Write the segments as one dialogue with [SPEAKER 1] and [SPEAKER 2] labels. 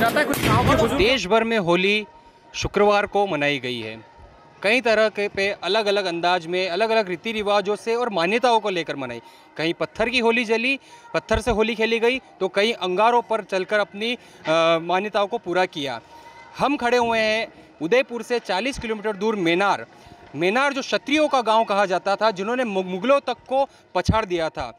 [SPEAKER 1] जाता है कुछ गाँव के बुजुर्ग।
[SPEAKER 2] देश भर में होली शुक्रवार को मनाई गई है। कई तरह के पे अलग अलग अंदाज में अलग अलग रीति रिवाजों से और मान्यताओं को लेकर मनाई। कहीं पत्थर की होली जली, पत्थर से होली खेली गई, तो कई अंगारों पर चलकर अपनी मान्यताओं को पूरा किया। हम खड़े हुए हैं उदयपुर से 40 किलोमीटर दूर मेनार। मेनार जो क्षत्रियों का गांव कहा जाता था, जिन्होंने मुगलों तक को पछाड़ दिया था।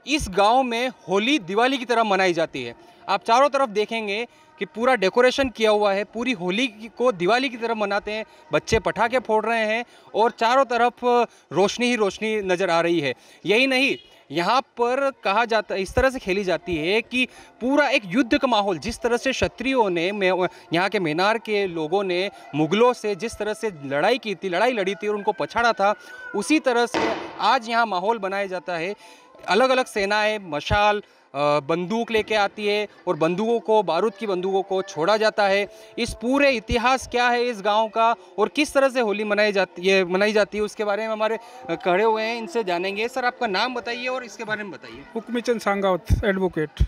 [SPEAKER 2] इस गांव में होली दिवाली की तरह मनाई जाती है। आप चारों तरफ देखेंगे कि पूरा डेकोरेशन किया हुआ है, पूरी होली को दिवाली की तरह मनाते हैं। बच्चे पटाखे फोड़ रहे हैं और चारों तरफ रोशनी ही रोशनी नज़र आ रही है। यही नहीं, यहाँ पर कहा जाता इस तरह से खेली जाती है कि पूरा एक युद्ध का माहौल, जिस तरह से क्षत्रियों ने यहाँ के मेनार के लोगों ने मुगलों से जिस तरह से लड़ाई की थी, लड़ाई लड़ी थी और उनको पछाड़ा था, उसी तरह से आज यहाँ माहौल बनाया जाता है। अलग अलग सेनाएं मशाल बंदूक लेके आती है और बंदूकों को, बारूद की बंदूकों को छोड़ा जाता है। इस पूरे इतिहास क्या है इस गांव का और किस तरह से होली मनाई जाती है उसके बारे में हमारे खड़े हुए हैं, इनसे जानेंगे। सर, आपका नाम बताइए और इसके बारे में बताइए।
[SPEAKER 3] हुक्मीचंद सांगावत, एडवोकेट।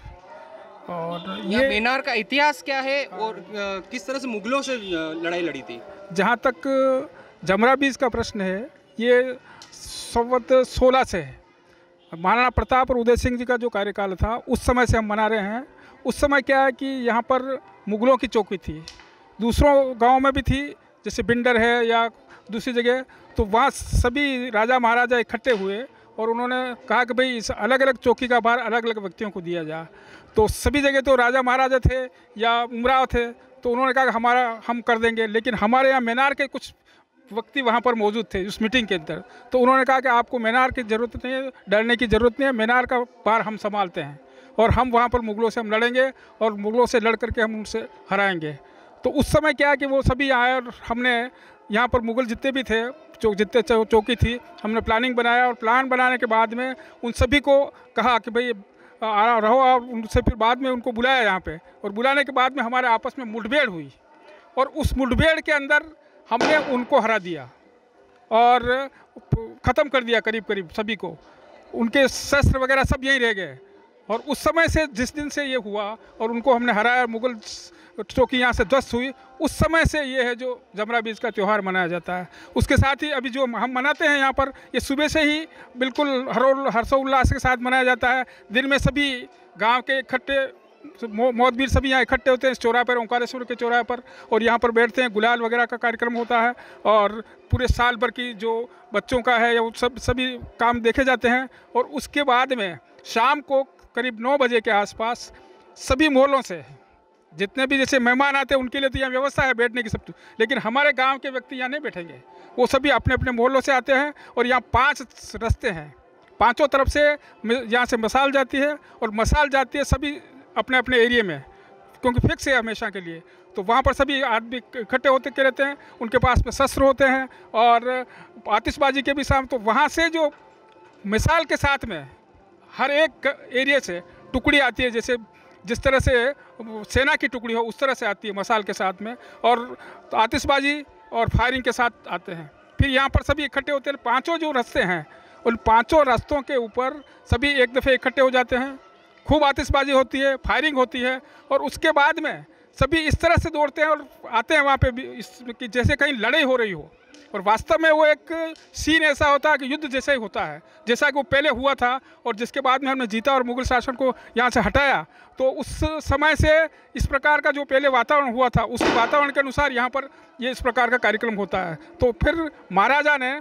[SPEAKER 3] और
[SPEAKER 2] ये मेनार का इतिहास क्या है और किस तरह से मुगलों से लड़ाई लड़ी थी?
[SPEAKER 3] जहाँ तक जमरा बीज का प्रश्न है, ये संवत 16 से है। महाराणा प्रताप और उदय सिंह जी का जो कार्यकाल था, उस समय से हम मना रहे हैं। उस समय क्या है कि यहाँ पर मुगलों की चौकी थी, दूसरों गांव में भी थी, जैसे बिंडर है या दूसरी जगह। तो वहाँ सभी राजा महाराजा इकट्ठे हुए और उन्होंने कहा कि भाई इस अलग अलग चौकी का भार अलग अलग व्यक्तियों को दिया जाए। तो सभी जगह तो राजा महाराजा थे या उमराव थे, तो उन्होंने कहा कि हम कर देंगे। लेकिन हमारे यहाँ मेनार के कुछ व्यक्ति वहाँ पर मौजूद थे उस मीटिंग के अंदर, तो उन्होंने कहा कि आपको मेनार की ज़रूरत नहीं है, डरने की ज़रूरत नहीं है, मेनार का पार हम संभालते हैं और हम वहाँ पर मुगलों से हम लड़ेंगे और मुगलों से लड़ करके हम उनसे हराएंगे। तो उस समय क्या है कि वो सभी आए और हमने यहाँ पर मुगल जितने भी थे, जितने चौकी थी, हमने प्लानिंग बनाया और प्लान बनाने के बाद में उन सभी को कहा कि भाई रहो, और उनसे फिर बाद में उनको बुलाया यहाँ पे। और बुलाने के बाद में हमारे आपस में मुठभेड़ हुई और उस मुठभेड़ के अंदर हमने उनको हरा दिया और ख़त्म कर दिया करीब करीब सभी को। उनके शस्त्र वगैरह सब यहीं रह गए। और उस समय से, जिस दिन से ये हुआ और उनको हमने हराया, मुगल चौकी यहाँ से ध्वस्त हुई, उस समय से ये है जो जमरा बीज का त्यौहार मनाया जाता है। उसके साथ ही अभी जो हम मनाते हैं यहाँ पर, ये सुबह से ही बिल्कुल हर्षोल्लास के साथ मनाया जाता है। दिन में सभी गाँव के इकट्ठे मौतवीर सभी यहाँ इकट्ठे होते हैं इस चौराहे पर, ओंकारेश्वर के चौराहे पर, और यहाँ पर बैठते हैं। गुलाल वगैरह का कार्यक्रम होता है और पूरे साल भर की जो बच्चों का है वो सभी काम देखे जाते हैं। और उसके बाद में शाम को करीब 9 बजे के आसपास सभी मोहल्लों से जितने भी जैसे मेहमान आते हैं उनके लिए तो यहाँ व्यवस्था है बैठने की सब, लेकिन हमारे गाँव के व्यक्ति यहाँ नहीं बैठेंगे। वो सभी अपने अपने मोहल्लों से आते हैं और यहाँ 5 रास्ते हैं, पाँचों तरफ से यहाँ से मसाल जाती है और मसाल जाती है सभी अपने अपने एरिया में, क्योंकि फिक्स है हमेशा के लिए। तो वहाँ पर सभी आदमी इकट्ठे होते के रहते हैं, उनके पास में शस्त्र होते हैं और आतिशबाजी के भी साथ। तो वहाँ से जो मिसाल के साथ में हर एक एरिया से टुकड़ी आती है, जैसे जिस तरह से सेना की टुकड़ी हो उस तरह से आती है मसाल के साथ में, और आतिशबाजी और फायरिंग के साथ आते हैं। फिर यहाँ पर सभी इकट्ठे होते हैं। 5 जो रास्ते हैं, उन 5 रास्तों के ऊपर सभी एक दफ़े इकट्ठे हो जाते हैं। खूब आतिशबाजी होती है, फायरिंग होती है और उसके बाद में सभी इस तरह से दौड़ते हैं और आते हैं वहाँ पे कि जैसे कहीं लड़ाई हो रही हो। और वास्तव में वो एक सीन ऐसा होता है कि युद्ध जैसा ही होता है, जैसा कि वो पहले हुआ था और जिसके बाद में हमने जीता और मुगल शासन को यहाँ से हटाया। तो उस समय से इस प्रकार का जो पहले वातावरण हुआ था, उस वातावरण के अनुसार यहाँ पर ये इस प्रकार का कार्यक्रम होता है। तो फिर महाराजा ने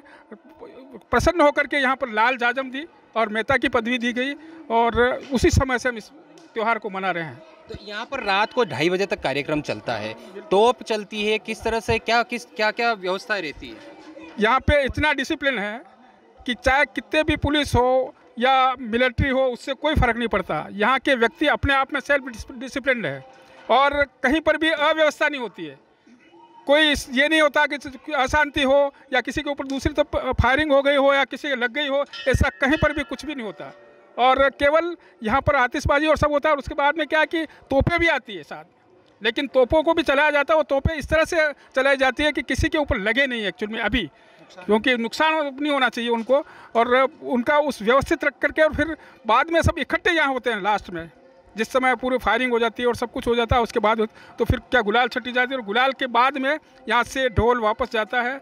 [SPEAKER 3] प्रसन्न होकर के यहाँ पर लाल जाजम दी और मेहता की पदवी दी गई और उसी समय से हम इस त्यौहार को मना रहे हैं।
[SPEAKER 2] तो यहाँ पर रात को 2:30 बजे तक कार्यक्रम चलता है, तोप चलती है, किस तरह से क्या क्या व्यवस्था रहती है?
[SPEAKER 3] यहाँ पे इतना डिसिप्लिन है कि चाहे कितने भी पुलिस हो या मिलिट्री हो, उससे कोई फ़र्क नहीं पड़ता। यहाँ के व्यक्ति अपने आप में सेल्फ डिसिप्लिन है और कहीं पर भी अव्यवस्था नहीं होती है। कोई ये नहीं होता कि अशांति हो या किसी के ऊपर दूसरी तरफ फायरिंग हो गई हो या किसी के लग गई हो, ऐसा कहीं पर भी कुछ भी नहीं होता। और केवल यहाँ पर आतिशबाजी और सब होता है। और उसके बाद में क्या है कि तोपें भी आती है साथ, लेकिन तोपों को भी चलाया जाता है। वो तोपें इस तरह से चलाई जाती है कि किसी के ऊपर लगे नहीं एक्चुअल में अभी, क्योंकि नुकसान नहीं होना चाहिए उनको, और उनका उस व्यवस्थित रख करके और फिर बाद में सब इकट्ठे यहाँ होते हैं लास्ट में, जिस समय पूरी फायरिंग हो जाती है और सब कुछ हो जाता है, उसके बाद तो फिर क्या गुलाल छटी जाती है, और गुलाल के बाद में यहाँ से ढोल वापस जाता है,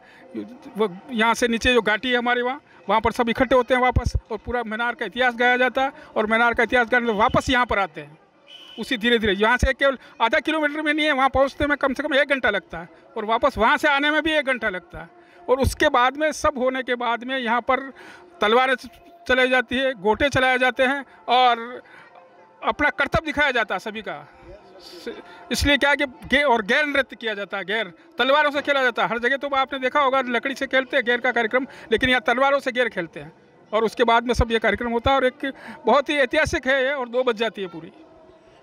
[SPEAKER 3] वो यहाँ से नीचे जो घाटी है हमारे वहाँ पर सब इकट्ठे होते हैं वापस, और पूरा मीनार का इतिहास गाया जाता है, और मीनार का इतिहास गाने वापस यहाँ पर आते हैं उसी धीरे धीरे। यहाँ से केवल आधा किलोमीटर में नहीं है, वहाँ पहुँचने में कम से कम 1 घंटा लगता है, और वापस वहाँ से आने में भी 1 घंटा लगता है। और उसके बाद में सब होने के बाद में यहाँ पर तलवारें चलाई जाती है, गोटे चलाए जाते हैं, और अपना कर्तव्य दिखाया जाता है सभी का। इसलिए क्या है कि और गैर नृत्य किया जाता है, गैर तलवारों से खेला जाता है। हर जगह तो आपने देखा होगा लकड़ी से खेलते हैं गैर का कार्यक्रम, लेकिन यहाँ तलवारों से गैर खेलते हैं, और उसके बाद में सब ये कार्यक्रम होता है, और एक बहुत ही ऐतिहासिक है ये, और 2 बज जाती है पूरी।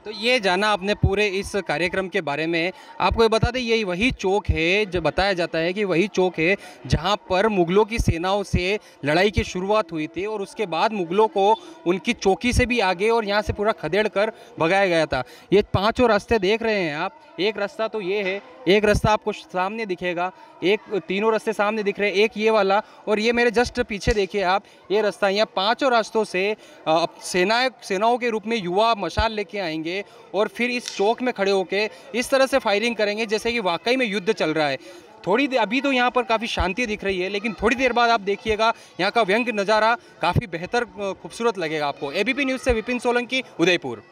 [SPEAKER 2] तो ये जाना आपने पूरे इस कार्यक्रम के बारे में। आपको ये बता दें, यही वही चौक है जो बताया जाता है कि वही चौक है जहाँ पर मुग़लों की सेनाओं से लड़ाई की शुरुआत हुई थी, और उसके बाद मुग़लों को उनकी चौकी से भी आगे और यहाँ से पूरा खदेड़ कर भगाया गया था। ये 5 रास्ते देख रहे हैं आप, एक रास्ता तो ये है, एक रास्ता आपको सामने दिखेगा, एक 3 रास्ते सामने दिख रहे हैं, एक ये वाला, और ये मेरे जस्ट पीछे देखिए आप, ये रास्ता। यहाँ 5 रास्तों से सेनाओं के रूप में युवा मशाल लेके आएंगे, और फिर इस चौक में खड़े होकर इस तरह से फायरिंग करेंगे जैसे कि वाकई में युद्ध चल रहा है। थोड़ी देर अभी तो यहाँ पर काफ़ी शांति दिख रही है, लेकिन थोड़ी देर बाद आप देखिएगा यहाँ का व्यंग्य नज़ारा काफ़ी बेहतर खूबसूरत लगेगा आपको। एबीपी न्यूज़ से विपिन सोलंकी, उदयपुर।